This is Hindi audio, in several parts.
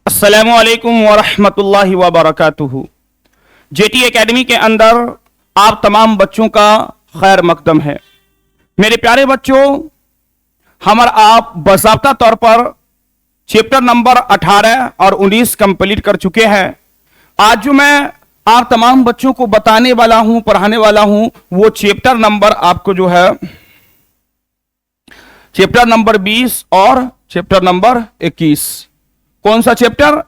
अस्सलामु अलैकुम वरहमतुल्लाहि वबरकातुहू। जेटी एकेडमी के अंदर आप तमाम बच्चों का खैर मकदम है। मेरे प्यारे बच्चों, हमारा आप बाज़ाब्ता तौर पर चैप्टर नंबर 18 और 19 कंप्लीट कर चुके हैं। आज जो मैं आप तमाम बच्चों को बताने वाला हूं, पढ़ाने वाला हूं, वो चैप्टर नंबर आपको जो है चैप्टर नंबर 20 और चैप्टर नंबर 21। कौन सा चैप्टर?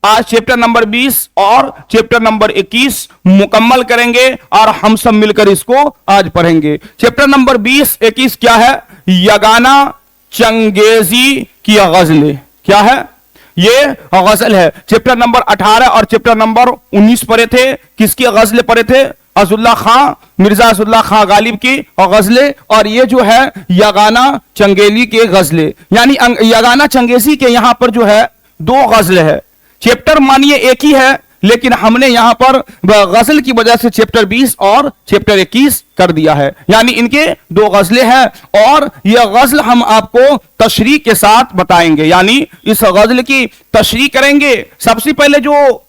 आज चैप्टर नंबर 20 और चैप्टर नंबर 21 मुकम्मल करेंगे और हम सब मिलकर इसको आज पढ़ेंगे। चैप्टर नंबर 20, 21 क्या है? यगाना चंगेजी की गजलें। क्या है? ये गजल है। चैप्टर नंबर 18 और चैप्टर नंबर 19 पढ़े थे। किसकी गजलें पढ़े थे? अज़ुल्ला खां, मिर्जा अज़ुल्ला खां गालिब की गजलें। और ये जो है यगाना चंगेली के गजलें, यानी यगाना चंगेजी के यहां पर जो है दो गजल है। चैप्टर मानिए एक ही है, लेकिन हमने यहां पर गजल की वजह से चैप्टर 20 और चैप्टर 21 कर दिया है, यानी इनके दो गजलें हैं और यह गजल हम आपको तशरीह के साथ बताएंगे, यानी इस गजल की तशरीह करेंगे। सबसे पहले जो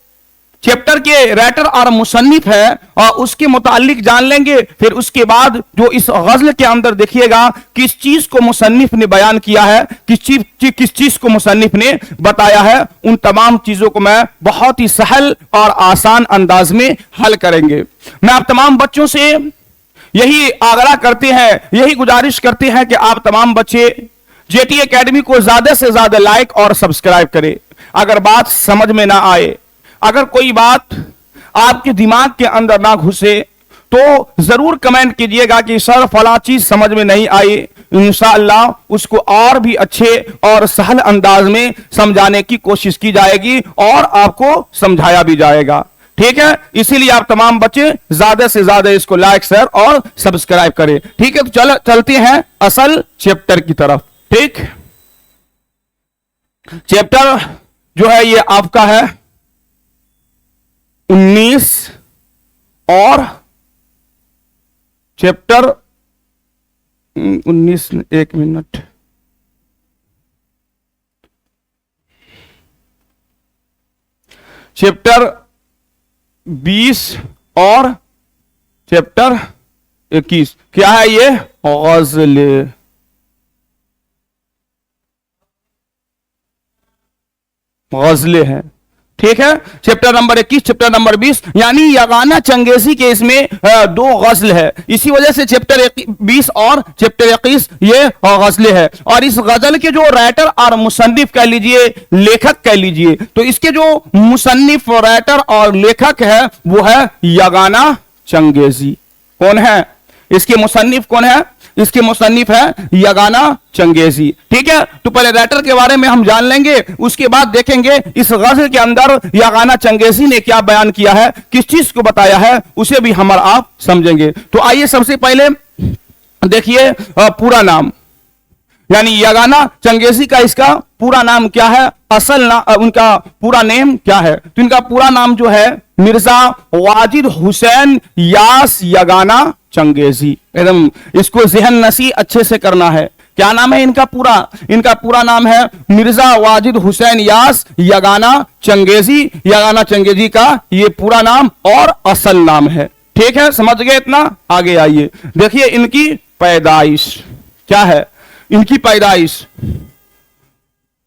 चैप्टर के राइटर और मुसन्निफ है और उसके मुतालिक जान लेंगे। फिर उसके बाद जो इस गजल के अंदर देखिएगा किस चीज को मुसन्निफ ने बयान किया है, किस चीज को मुसन्निफ ने बताया है, उन तमाम चीजों को मैं बहुत ही सहल और आसान अंदाज में हल करेंगे। मैं आप तमाम बच्चों से यही आग्रह करते हैं, यही गुजारिश करते हैं कि आप तमाम बच्चे जेटी एकेडमी को ज्यादा से ज्यादा लाइक और सब्सक्राइब करें। अगर बात समझ में ना आए, अगर कोई बात आपके दिमाग के अंदर ना घुसे, तो जरूर कमेंट कीजिएगा कि सर फला चीज समझ में नहीं आई। इंशाअल्लाह उसको और भी अच्छे और सहल अंदाज में समझाने की कोशिश की जाएगी और आपको समझाया भी जाएगा। ठीक है, इसीलिए आप तमाम बच्चे ज्यादा से ज्यादा इसको लाइक, शेयर और सब्सक्राइब करें। ठीक है, तो चलते हैं असल चैप्टर की तरफ। ठीक, चैप्टर जो है ये आपका है 19 और चैप्टर 19, एक मिनट, चैप्टर 20 और चैप्टर 21 क्या है? ये गजलें। गजलें हैं। ठीक है, चैप्टर नंबर 21, चैप्टर नंबर 20, यानी यगाना चंगेजी के इसमें दो गजल है। इसी वजह से चैप्टर 20 और चैप्टर 21 ये गजलें है। और इस गजल के जो राइटर और मुसन्निफ कह लीजिए, लेखक कह लीजिए, तो इसके जो मुसन्निफ, राइटर और लेखक है वो है यगाना चंगेजी। कौन है इसके मुसन्निफ? कौन है इसके मुसन्निफ? है यगाना चंगेजी। ठीक है, तो पहले राइटर के बारे में हम जान लेंगे, उसके बाद देखेंगे इस गजल के अंदर यगाना चंगेजी ने क्या बयान किया है, किस चीज को बताया है, उसे भी हम आप समझेंगे। तो आइए सबसे पहले देखिए पूरा नाम, यानी यगाना चंगेजी का इसका पूरा नाम क्या है, असल उनका पूरा नेम क्या है? तो इनका पूरा नाम जो है मिर्जा वाजिद हुसैन यास यगाना चंगेजी। एकदम इसको ज़हन नसी अच्छे से करना है। क्या नाम है इनका पूरा? इनका पूरा नाम है मिर्जा वाजिद हुसैन यास यगाना चंगेजी। यगाना चंगेजी का ये पूरा नाम और असल नाम है। ठीक है, समझ गए इतना? आगे आइए, देखिए इनकी पैदाइश क्या है। इनकी पैदाइश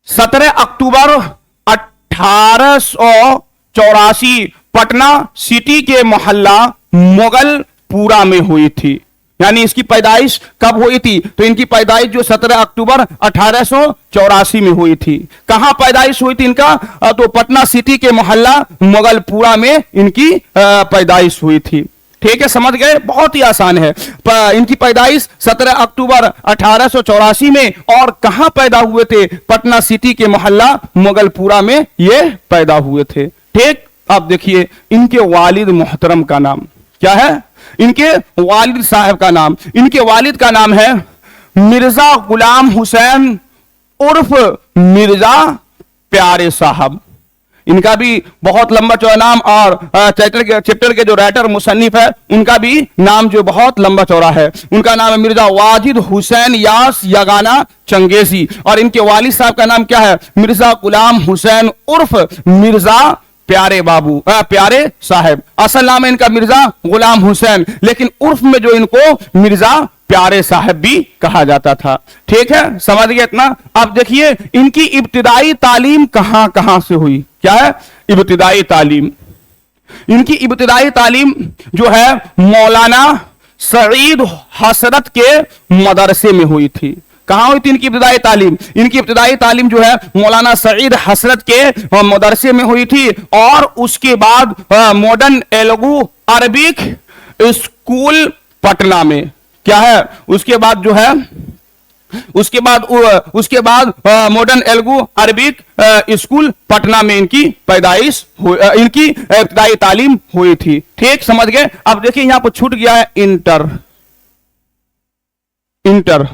17 अक्टूबर 1884 पटना सिटी के मोहल्ला मुगलपुरा में हुई थी। यानी इसकी पैदाइश कब हुई थी? तो इनकी पैदाइश जो 17 अक्टूबर 1884 में हुई थी। कहां पैदाइश हुई थी इनका? तो पटना सिटी के मोहल्ला मुगलपुरा में इनकी पैदाइश हुई थी। ठीक है, समझ गए? बहुत ही आसान है। इनकी पैदाइश 17 अक्टूबर 1884 में, और कहां पैदा हुए थे? पटना सिटी के मोहल्ला मुगलपुरा में ये पैदा हुए थे। ठीक, अब देखिए इनके वालिद मोहतरम का नाम क्या है? इनके वालिद साहब का नाम, इनके वालिद का नाम है मिर्जा गुलाम हुसैन उर्फ मिर्जा प्यारे साहब। इनका भी बहुत लंबा चौड़ा नाम, और चैप्टर के जो राइटर मुसन्निफ है उनका भी नाम जो बहुत लंबा चौड़ा है। उनका नाम है मिर्जा वाजिद हुसैन यास यगाना चंगेजी, और इनके वालिद साहब का नाम क्या है? मिर्जा गुलाम हुसैन उर्फ मिर्जा प्यारे बाबू, प्यारे साहब। असल नाम है इनका मिर्जा गुलाम हुसैन, लेकिन उर्फ में जो इनको मिर्जा प्यारे साहब भी कहा जाता था। ठीक है, समझ गए इतना? अब देखिए इनकी इब्तिदाई तालीम कहां कहां से हुई। क्या है इब्तिदाई तालीम? इनकी इब्तिदाई तालीम जो है मौलाना सईद हसरत के मदरसे में हुई थी। कहां हुई थी इनकी इब्तिदाई तालीम? इनकी इब्तिदाई तालीम जो है मौलाना सईद हसरत के मदरसे में हुई थी, और उसके बाद modern Telugu Arabic school Patna में। क्या है उसके बाद जो है, उसके बाद modern Telugu Arabic school Patna में इनकी पैदाइश इनकी इब्तिदाई तालीम हुई थी। ठीक, समझ गए? अब देखिए यहां पर छूट गया है इंटर।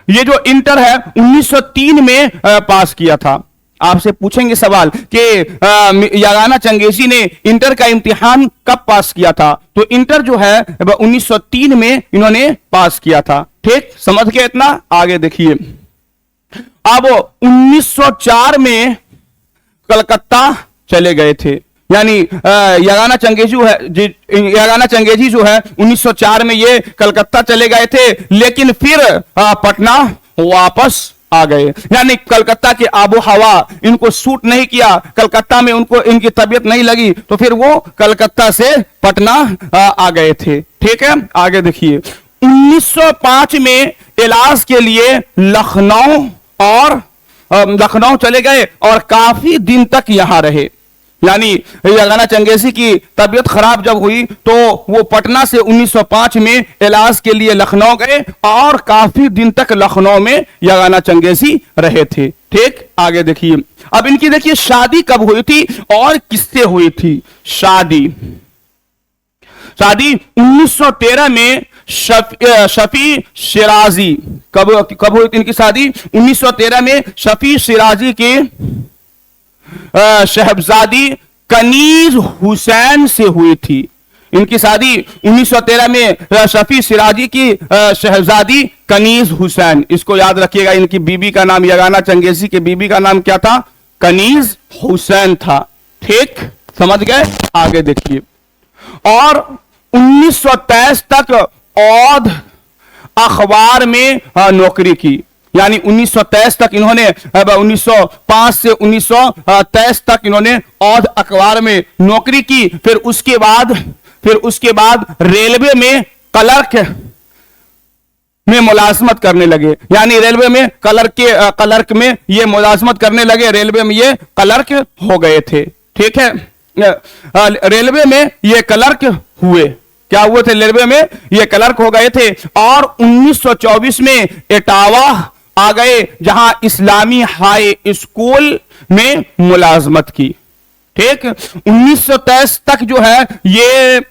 ये जो इंटर है 1903 में पास किया था। आपसे पूछेंगे सवाल कि यगाना चंगेजी ने इंटर का इम्तिहान कब पास किया था? तो इंटर जो है 1903 में इन्होंने पास किया था। ठीक, समझ गए इतना? आगे देखिए, अब 1904 में कलकत्ता चले गए थे। यानी यगाना चंगेजी जो है 1904 में ये कलकत्ता चले गए थे, लेकिन फिर पटना वापस आ गए। यानी कलकत्ता के आबो हवा इनको सूट नहीं किया, कलकत्ता में उनको इनकी तबीयत नहीं लगी, तो फिर वो कलकत्ता से पटना आ गए थे। ठीक है, आगे देखिए 1905 में इलाज के लिए लखनऊ चले गए और काफी दिन तक यहां रहे। यानी यगाना चंगेजी की तबीयत खराब जब हुई तो वो पटना से 1905 में इलाज के लिए लखनऊ गए और काफी दिन तक लखनऊ में यगाना चंगेजी रहे थे। ठीक, आगे देखिए, अब इनकी देखिए शादी कब हुई थी और किससे हुई थी? शादी 1913 में शफी शिराजी। कब हुई थी इनकी शादी? 1913 में शफी शिराजी की शहजादी कनीज हुसैन से हुई थी। इनकी शादी 1913 में शफी सिराजी की शहजादी कनीज हुसैन। इसको याद रखिएगा, इनकी बीबी का नाम, यगाना चंगेजी के बीबी का नाम क्या था? कनीज हुसैन था। ठीक, समझ गए? आगे देखिए, और 1923 तक औध अखबार में नौकरी की। यानी 1923 तक इन्होंने 1905 से 1923 तक इन्होंने औध अखबार में नौकरी की। फिर उसके बाद रेलवे में क्लर्क में मुलाजमत करने लगे। यानी रेलवे में क्लर्क में ये मुलाजमत करने लगे, रेलवे में ये क्लर्क हो गए थे। ठीक है, रेलवे में ये क्लर्क हुए। क्या हुए थे? रेलवे में ये क्लर्क हो गए थे। और 1924 में इटावा आ गए, जहां इस्लामी हाई स्कूल में मुलाजमत की। ठीक, 1923 तक जो है ये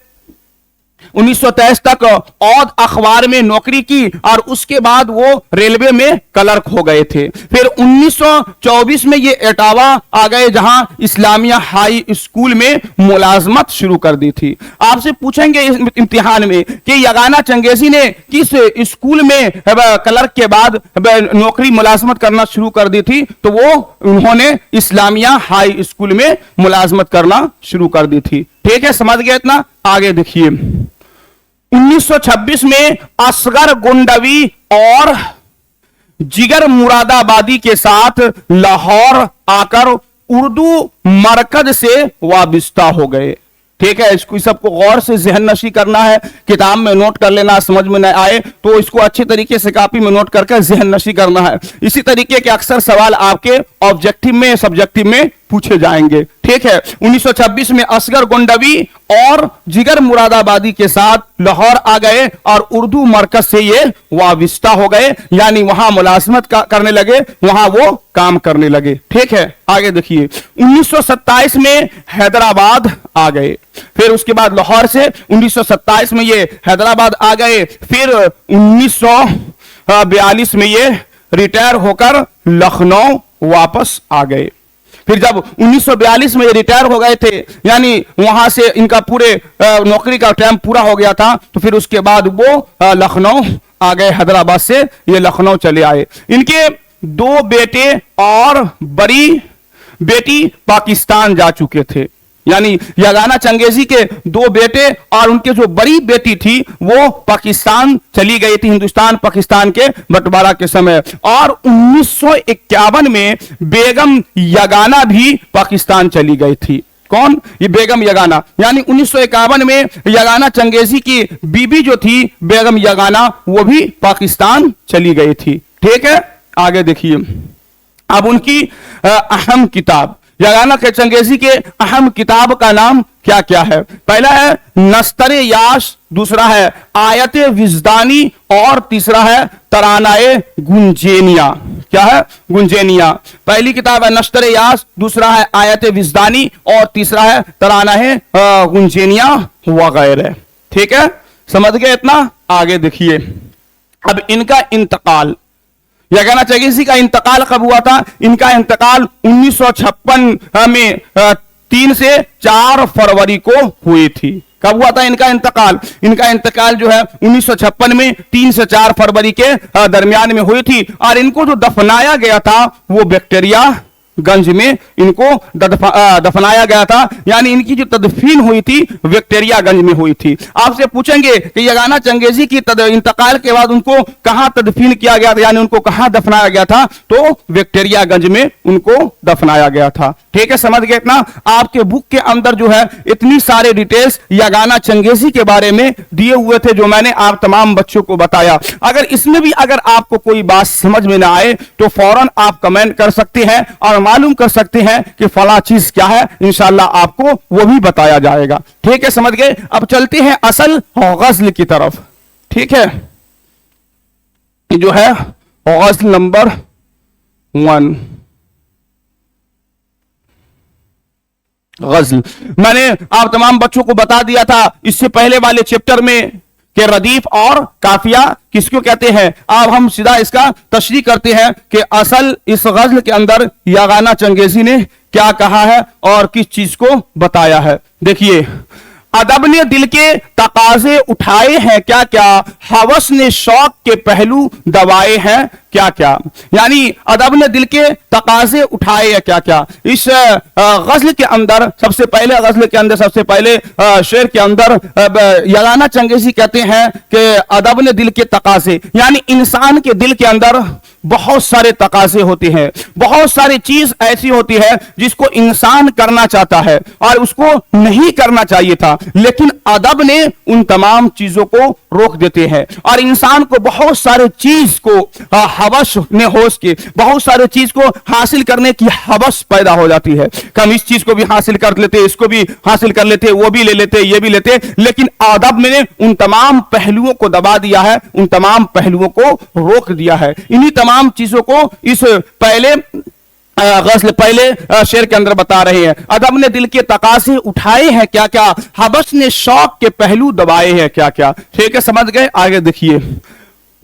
1923 तक औध अखबार में नौकरी की और उसके बाद वो रेलवे में क्लर्क हो गए थे। फिर 1924 में ये इटावा आ गए, जहां इस्लामिया हाई स्कूल में मुलाजमत शुरू कर दी थी। आपसे पूछेंगे इस इम्तिहान में कि यगाना चंगेजी ने किस स्कूल में क्लर्क के बाद नौकरी मुलाजमत करना शुरू कर दी थी? तो वो उन्होंने इस्लामिया हाई स्कूल में मुलाजमत करना शुरू कर दी थी। ठीक है, समझ गए इतना? आगे देखिए, 1926 में असगर गुंडवी और जिगर मुरादाबादी के साथ लाहौर आकर उर्दू मरकज से वाबिस्ता हो गए। ठीक है, इसको सबको गौर से ज़हन नशी करना है, किताब में नोट कर लेना, समझ में न आए तो इसको अच्छी तरीके से कॉपी में नोट करके ज़हन नशी करना है। इसी तरीके के अक्सर सवाल आपके ऑब्जेक्टिव में, सब्जेक्टिव में पूछे जाएंगे। ठीक है, 1926 में असगर गुंडवी और जिगर मुरादाबादी के साथ लाहौर आ गए और उर्दू मरकज से ये वाबिस्ता हो गए, यानी वहां मुलाजमत करने लगे, वहां वो काम करने लगे। ठीक है, आगे देखिए, 1927 में हैदराबाद आ गए। फिर उसके बाद लाहौर से 1927 में ये हैदराबाद आ गए। फिर 1942 में ये रिटायर होकर लखनऊ वापस आ गए। फिर जब 1942 में ये रिटायर हो गए थे, यानी वहां से इनका पूरे नौकरी का टाइम पूरा हो गया था, तो फिर उसके बाद वो लखनऊ आ गए। हैदराबाद से ये लखनऊ चले आए। इनके 2 बेटे और बड़ी बेटी पाकिस्तान जा चुके थे, यानी यगाना चंगेजी के 2 बेटे और उनके जो बड़ी बेटी थी वो पाकिस्तान चली गई थी, हिंदुस्तान पाकिस्तान के बंटवारा के समय। और 1951 में बेगम यगाना भी पाकिस्तान चली गई थी। कौन? ये बेगम यगाना। यानी 1951 में यगाना चंगेजी की बीबी जो थी बेगम यगाना, वो भी पाकिस्तान चली गई थी। ठीक है, आगे देखिए। अब उनकी अहम किताब, यगाना के चंगेजी के अहम किताब का नाम क्या क्या है? पहला है नस्तरे याश, दूसरा है आयते विजदानी और तीसरा है तरानाए गुंजेनिया। क्या है? गुंजेनिया। पहली किताब है नस्तरे याश, दूसरा है आयते विजदानी और तीसरा है तरानाए गुंजेनिया वगैरह। ठीक है, समझ गए इतना? आगे देखिए। अब इनका इंतकाल, यगाना चंगेजी का इंतकाल कब हुआ था? इनका इंतकाल 1956 में 3 से 4 फरवरी को हुई थी। कब हुआ था इनका इंतकाल? इनका इंतकाल जो है 1956 में 3 से 4 फरवरी के दरमियान में हुई थी। और इनको जो दफनाया गया था वो विक्टोरिया गंज में इनको दफनाया गया था, यानी इनकी जो तदफीन हुई थी विक्टोरिया गंज में हुई थी। आपसे पूछेंगे कि यगाना चंगेजी की इंतकाल के बाद उनको कहां तदफीन किया गया था, यानी उनको कहां दफनाया गया था? तो विक्टोरिया गंज में उनको दफनाया गया था। ठीक है, समझ गए इतना? आपके बुक के अंदर जो है इतनी सारे डिटेल्स यगाना चंगेजी के बारे में दिए हुए थे जो मैंने आप तमाम बच्चों को बताया। अगर इसमें भी अगर आपको कोई बात समझ में ना आए तो फौरन आप कमेंट कर सकते हैं और मालूम कर सकते हैं कि फला चीज क्या है, इंशाल्लाह आपको वो भी बताया जाएगा। ठीक है, समझ गए? अब चलते हैं असल गज़ल की तरफ। ठीक है, जो है गज़ल नंबर 1। गज़ल मैंने आप तमाम बच्चों को बता दिया था इससे पहले वाले चैप्टर में कि रदीफ और काफिया किसको कहते हैं। अब हम सीधा इसका तशरीह करते हैं कि असल इस गज़ल के अंदर यगाना चंगेजी ने क्या कहा है और किस चीज को बताया है। देखिए, अदब ने दिल के तकाजे उठाए हैं क्या क्या, हवस ने शौक के पहलू दबाए हैं क्या क्या। यानी अदब ने दिल के तकाजे उठाए हैं क्या क्या। इस गज़ल के अंदर सबसे पहले शेर के अंदर यगाना चंगेजी कहते हैं कि अदब ने दिल के तकाजे, यानी इंसान के दिल के अंदर बहुत सारे तकाजे होते हैं, बहुत सारी चीज ऐसी होती है जिसको इंसान करना चाहता है और उसको नहीं करना चाहिए था, लेकिन अदब ने उन तमाम चीजों को रोक देते हैं और इंसान को बहुत सारे चीज को हवस ने होश के बहुत सारे चीज को हासिल करने की हवस पैदा हो जाती है। हम इस चीज को भी हासिल कर लेते, इसको भी हासिल कर लेते, वो भी ले लेते, ये भी लेते, लेकिन अदब ने उन तमाम पहलुओं को दबा दिया है, उन तमाम पहलुओं को रोक दिया है। इन्हीं तमाम चीजों को इस पहले गज़ल पहले शेर के अंदर बता रहे हैं। अदब ने दिल के तकाजे उठाए हैं क्या क्या, हवस ने शौक के पहलू दबाए हैं क्या क्या। ठीक है, समझ गए? आगे देखिए।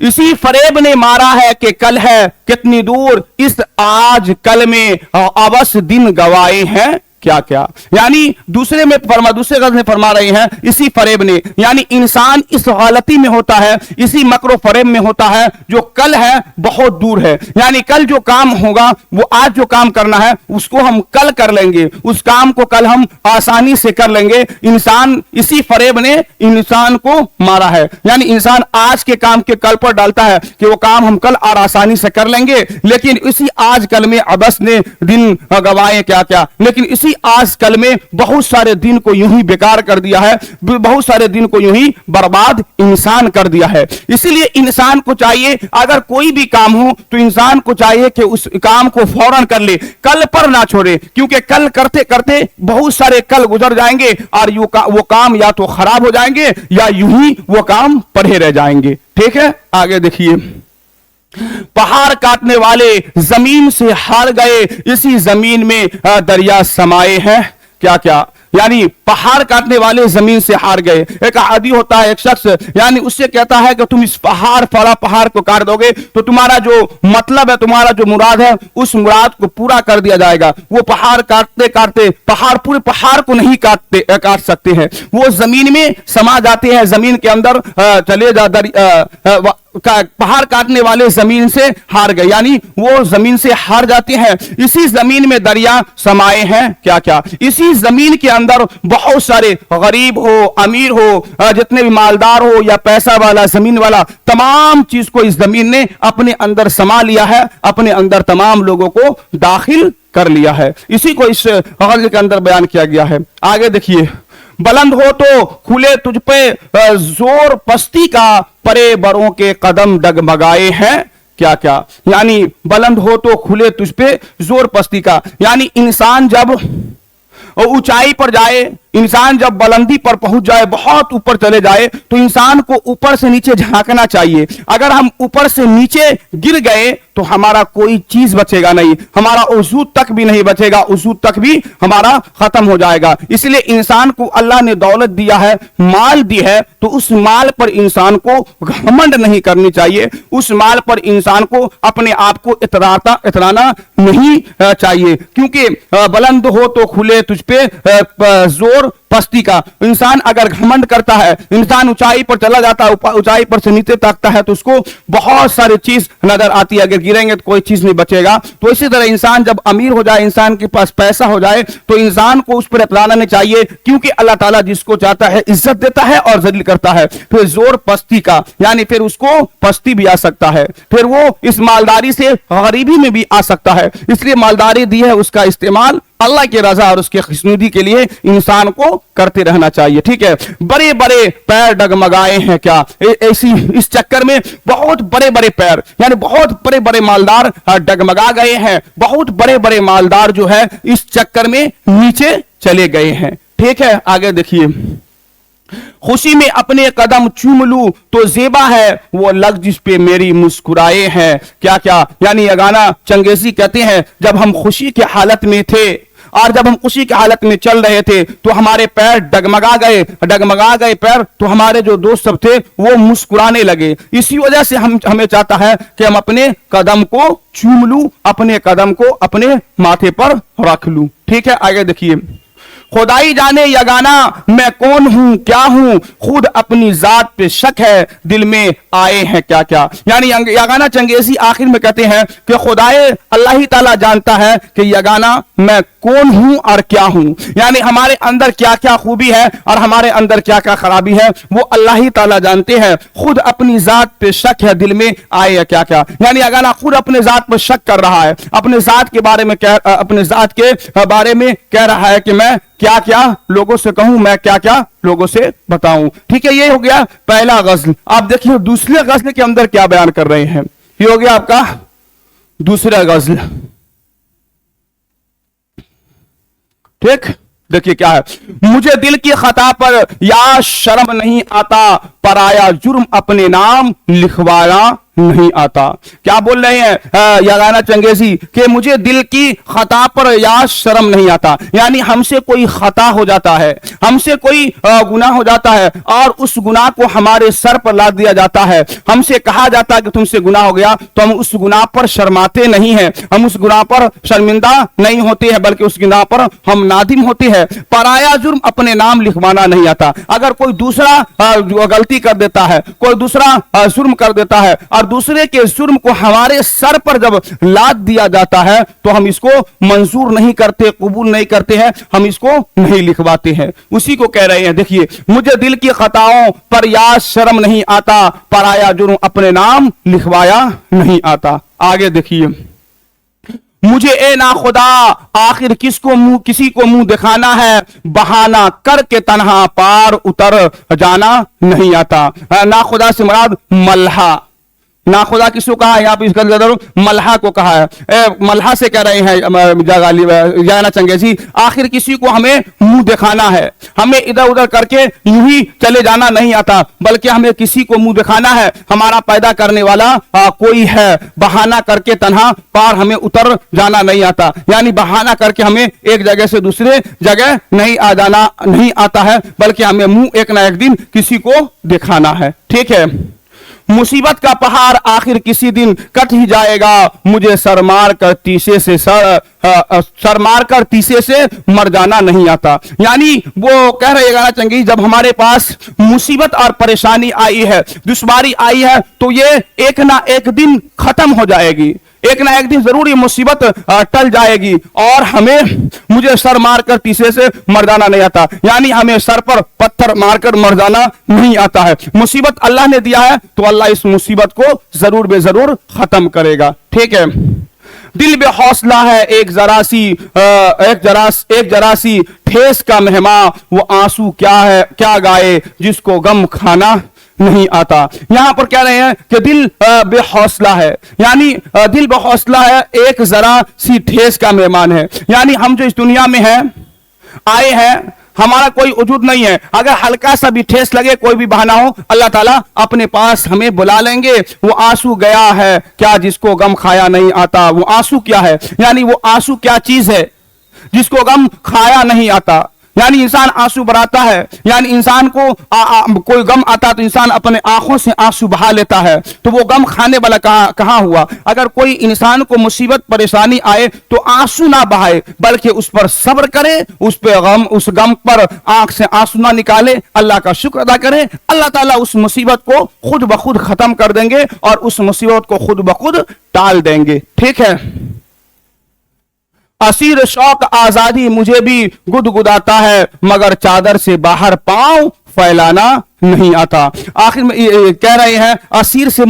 इसी फरेब ने मारा है कि कल है कितनी दूर, इस आज कल में अवश्य दिन गवाए हैं क्या क्या। यानी दूसरे गज़ल में फरमा रहे हैं इसी फरेब ने, यानी इंसान इस गलती में होता है, इसी मकरो फरेब में होता है जो कल है बहुत दूर है। यानी कल जो काम होगा वो आज जो काम करना है उसको हम कल कर लेंगे, उस काम को कल हम आसानी से कर लेंगे। इंसान इसी फरेब ने इंसान को मारा है, यानी इंसान आज के काम के कल पर डालता है कि वो काम हम कल और आसानी से कर लेंगे, लेकिन इसी आज कल में अबस ने दिन गवाए क्या क्या। लेकिन इसी आजकल में बहुत सारे दिन को यूं ही बेकार कर दिया है, बहुत सारे दिन को यूं ही बर्बाद इंसान कर दिया है। इसीलिए इंसान को चाहिए अगर कोई भी काम हो तो इंसान को चाहिए कि उस काम को फौरन कर ले, कल पर ना छोड़े, क्योंकि कल करते करते बहुत सारे कल गुजर जाएंगे और वो काम या तो खराब हो जाएंगे या यूं ही वो काम पड़े रह जाएंगे। ठीक है, आगे देखिए। पहाड़ काटने वाले जमीन से हार गए, इसी जमीन में दरिया समाये हैं क्या क्या। यानी पहाड़ काटने वाले जमीन से हार गए। एक आदि होता है, एक शख्स, यानी उससे कहता है कि तुम इस पहाड़ को काट दोगे तो तुम्हारा जो मतलब है, तुम्हारा जो मुराद है, उस मुराद को पूरा कर दिया जाएगा। वो पहाड़ काटते काटते पूरे पहाड़ को नहीं काट सकते हैं, वो जमीन में समा जाते हैं, जमीन के अंदर चले पहाड़ काटने वाले जमीन से हार गए, यानी वो जमीन से हार जाते हैं। इसी जमीन में दरिया समाये हैं क्या क्या, इसी जमीन के अंदर बहुत सारे गरीब हो, अमीर हो, जितने भी मालदार हो या पैसा वाला, जमीन वाला, तमाम चीज को इस जमीन ने अपने अंदर समा लिया है, अपने अंदर तमाम लोगों को दाखिल कर लिया है। इसी को इस गज़ल के अंदर बयान किया गया है। आगे देखिए, बुलंद हो तो खुले तुझ पे जोर पस्ती का, परे बरों के कदम डगमगाए हैं क्या क्या, यानी बुलंद हो तो खुले तुझ पे जोर पस्ती का, यानी इंसान जब ऊंचाई पर जाए, इंसान जब बुलंदी पर पहुंच जाए, बहुत ऊपर चले जाए, तो इंसान को ऊपर से नीचे झांकना चाहिए। अगर हम ऊपर से नीचे गिर गए तो हमारा कोई चीज बचेगा नहीं, हमारा वजूद तक भी नहीं बचेगा, वजूद तक भी हमारा खत्म हो जाएगा। इसलिए इंसान को अल्लाह ने दौलत दिया है, माल दी है, तो उस माल पर इंसान को घमंड नहीं करनी चाहिए, उस माल पर इंसान को अपने आप को इतराना नहीं चाहिए, क्योंकि बुलंद हो तो खुले तुझ पे जोर पस्ती का। इंसान अगर घमंड करता है, इंसान ऊंचाई पर चला जाता है, ऊंचाई पर से नीचे ताकता है, तो उसको बहुत सारी चीज नजर आती है, अगर गिरेंगे तो कोई चीज नहीं बचेगा। तो इसी तरह इंसान जब अमीर हो जाए, इंसान के पास पैसा हो जाए, तो इंसान को उस पर इतराना नहीं चाहिए, क्योंकि अल्लाह ताला जिसको चाहता है इज्जत देता है और जलील करता है। फिर जोर पस्ती का, यानी फिर उसको पस्ती भी आ सकता है, फिर वो इस मालदारी से गरीबी में भी आ सकता है। इसलिए मालदारी दी है, उसका इस्तेमाल अल्लाह की रजा और उसके खुशनुदी के लिए इंसान को करते रहना चाहिए। ठीक है, बड़े बड़े पैर डगमगाए हैं क्या, ऐसी इस चक्कर में बहुत बड़े बड़े पैर, यानी बहुत बड़े बड़े मालदार डगमगा गए हैं, बहुत बड़े बड़े मालदार जो है इस चक्कर में नीचे चले गए हैं। ठीक है, आगे देखिए, खुशी में अपने कदम चूम लूं तो जेबा है वो लग जिस पे मेरी मुस्कुराए हैं क्या क्या, यानी ये गाना चंगेजी कहते हैं, जब हम खुशी की हालत में थे और जब हम खुशी की हालत में चल रहे थे तो हमारे पैर डगमगा गए पैर, तो हमारे जो दोस्त सब थे वो मुस्कुराने लगे। इसी वजह से हमें चाहता है कि हम अपने कदम को चूम लूं, अपने कदम को अपने माथे पर रख लूं। ठीक है, आगे देखिए, खुदाई जाने यगाना मैं कौन हूं क्या हूं, खुद अपनी जात पे शक है दिल में आए हैं क्या क्या, यानी यगाना चंगेजी आखिर में कहते हैं कि खुदाए अल्लाह ही ताला जानता है कि यगाना मैं कौन हूं और क्या हूं, यानी हमारे अंदर क्या क्या खूबी है और हमारे अंदर क्या क्या खराबी है वो अल्लाह ही ताला जानते हैं। खुद अपनी जात पे शक है दिल में आए है क्या क्या, यानी यगाना खुद अपने जात पर शक कर रहा है, अपने जात के बारे में कह रहा है कि मैं क्या क्या लोगों से कहूं, मैं क्या क्या लोगों से बताऊं। ठीक है, ये हो गया पहला गजल। आप देखिए दूसरे गजल के अंदर क्या बयान कर रहे हैं, ये हो गया आपका दूसरा गजल। ठीक, देखिए क्या है, मुझे दिल की खता पर या शर्म नहीं आता, पराया जुर्म अपने नाम लिखवाया नहीं आता। क्या बोल रहे हैं यगाना चंगेजी कि मुझे दिल की खता पर या शर्म नहीं आता, यानी हमसे कोई खता हो जाता है, हमसे कोई गुनाह हो जाता है और उस गुनाह को हमारे सर पर लाद दिया जाता है, हमसे कहा जाता है कि तुमसे गुनाह हो गया, तो हम उस गुनाह पर शर्माते नहीं हैं, हम उस गुनाह पर शर्मिंदा नहीं होते हैं, बल्कि उस गुनाह पर हम नादिम होते हैं। पराया जुर्म अपने नाम लिखवाना नहीं आता। अगर कोई दूसरा गलती कर देता है, कोई दूसरा जुर्म कर देता है और दूसरे के जुर्म को हमारे सर पर जब लाद दिया जाता है तो हम इसको मंजूर नहीं करते, कबूल नहीं करते हैं, हम इसको नहीं लिखवाते हैं। उसी को कह रहे हैं, देखिए, मुझे दिल की खताओं पर या शर्म नहीं आता, पराया जुर्म अपने नाम लिखवाया नहीं आता। आगे देखिए, मुझे ए ना खुदा आखिर किसी को मुंह दिखाना है, बहाना करके तन्हा पार उतर जाना नहीं आता। ना खुदा से मुराद मल्हा, नाखुदा किसको कहा है? यहाँ पे इसका अंदर मल्हा को कहा है। मल्हा से कह रहे हैं जाना चंगेजी, आखिर किसी को हमें मुंह दिखाना है, हमें इधर उधर करके यूं ही चले जाना नहीं आता, बल्कि हमें किसी को मुंह दिखाना है। हमारा पैदा करने वाला कोई है, बहाना करके तन्हा पार हमें उतर जाना नहीं आता, यानी बहाना करके हमें एक जगह से दूसरे जगह नहीं आ जाना नहीं आता है, बल्कि हमें मुंह एक ना एक दिन किसी को दिखाना है। ठीक है, मुसीबत का पहाड़ आखिर किसी दिन कट ही जाएगा, मुझे सर मार कर तीसे से मर जाना नहीं आता। यानी वो कह रहे गाना चंगी, जब हमारे पास मुसीबत और परेशानी आई है, दुश्वारी आई है, तो ये एक ना एक दिन खत्म हो जाएगी, एक ना एक दिन जरूर ये मुसीबत टल जाएगी और मुझे सर मारकर तीसरे से मर जाना नहीं आता, यानी हमें सर पर पत्थर मारकर मर जाना नहीं आता है। मुसीबत अल्लाह ने दिया है तो अल्लाह इस मुसीबत को जरूर बेजरूर खत्म करेगा। ठीक है, दिल बेहौसला है एक जरासी ठेस का मेहमा, वो आंसू क्या गाए जिसको गम खाना नहीं आता। यहां पर कह रहे हैं कि दिल बेहौसला है, यानी दिल बेहौसला है, एक जरा सी ठेस का मेहमान है, यानी हम जो इस दुनिया में हैं, आए हैं, हमारा कोई वजूद नहीं है, अगर हल्का सा भी ठेस लगे, कोई भी बहाना हो, अल्लाह ताला अपने पास हमें बुला लेंगे। वो आंसू गया है क्या जिसको गम खाया नहीं आता, वो आंसू क्या है, यानी वो आंसू क्या चीज है जिसको गम खाया नहीं आता। यानी इंसान आंसू बराता है, यानी इंसान को कोई गम आता तो इंसान अपने आंखों से आंसू बहा लेता है, तो वो गम खाने वाला कहां हुआ। अगर कोई इंसान को मुसीबत परेशानी आए तो आंसू ना बहाए, बल्कि उस पर सब्र करे, उस गम पर आंख से आंसू ना निकाले, अल्लाह का शुक्र अदा करे, अल्लाह ताला उस मुसीबत को खुद ब खुद खत्म कर देंगे और उस मुसीबत को खुद ब खुद टाल देंगे। ठीक है, असीर शौक आजादी मुझे भी गुदगुदाता है, मगर चादर से बाहर पांव फैलाना नहीं आता। आखिर में कह रहे हैं असीर से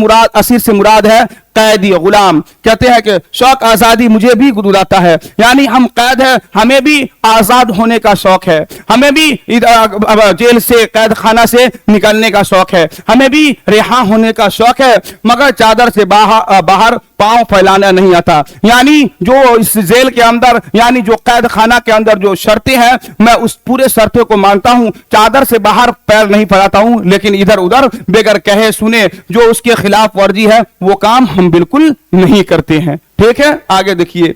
मुराद है कैदी गुलाम। कहते हैं कि शौक आजादी मुझे भी गुदगुदाता है, यानी हम कैद है, हमें भी आजाद होने का शौक है, हमें भी जेल से कैद खाना से निकलने का शौक है, हमें भी रिहा होने का शौक है, मगर चादर से बाहर पांव फैलाना नहीं आता। यानी जो इस जेल के अंदर, यानी जो कैद खाना के अंदर जो शर्तें हैं, मैं उस पूरे शर्तों को मानता हूं, चादर से बाहर पैर नहीं फैलाता हूं, लेकिन इधर उधर बेगर कहे सुने जो उसके खिलाफ वर्जी है वो काम हम बिल्कुल नहीं करते हैं। ठीक है, आगे देखिए,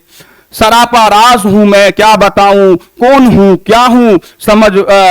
सरापा राज हूं मैं क्या बताऊं, कौन हूं क्या हूं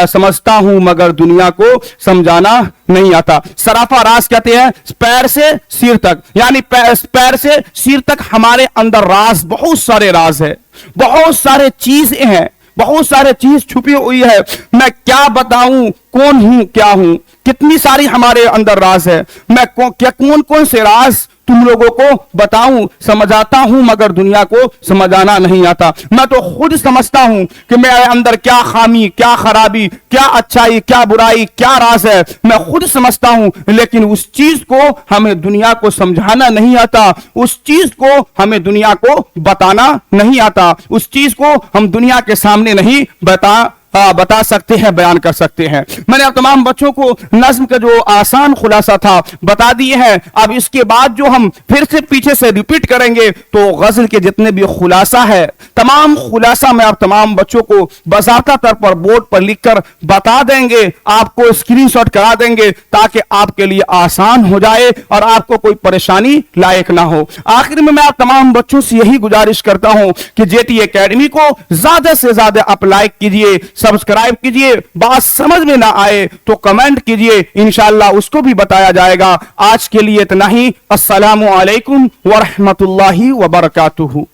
समझता हूं, मगर दुनिया को समझाना नहीं आता। सरापा राज कहते हैं पैर से सिर तक, यानी पैर से सिर तक हमारे अंदर राज, बहुत सारे राज है, बहुत सारे चीजें हैं, बहुत सारे चीज छुपी हुई है। मैं क्या बताऊं कौन हूं क्या हूं, कितनी सारी हमारे अंदर राज है। मैं कौन कौन से राज तुम लोगों को बताऊं, समझाता हूं मगर दुनिया को समझाना नहीं आता। मैं तो खुद समझता हूं कि मेरे अंदर क्या खामी, क्या खराबी, क्या अच्छाई, क्या बुराई, क्या राज है, मैं खुद समझता हूं, लेकिन उस चीज को हमें दुनिया को समझाना नहीं आता, उस चीज को हमें दुनिया को बताना नहीं आता, उस चीज को हम दुनिया के सामने नहीं बता सकते हैं, बयान कर सकते हैं। मैंने आप तमाम बच्चों को नज्म का जो आसान खुलासा था बता दिए हैं। अब इसके बाद जो हम फिर से पीछे से रिपीट करेंगे तो गजल के जितने भी खुलासा है, तमाम खुलासा मैं आप तमाम बच्चों को बाज़ाब्ता तौर पर बोर्ड पर लिखकर बता देंगे, आपको स्क्रीनशॉट करा देंगे, ताकि आपके लिए आसान हो जाए और आपको कोई परेशानी लायक ना हो। आखिर में मैं आप तमाम बच्चों से यही गुजारिश करता हूं कि जेटी एकेडमी को ज्यादा से ज्यादा आप लाइक कीजिए, सब्सक्राइब कीजिए, बात समझ में ना आए तो कमेंट कीजिए, इंशाअल्लाह उसको भी बताया जाएगा। आज के लिए इतना ही। अस्सलामु अलैकुम व रहमतुल्लाहि व बरकातुहू।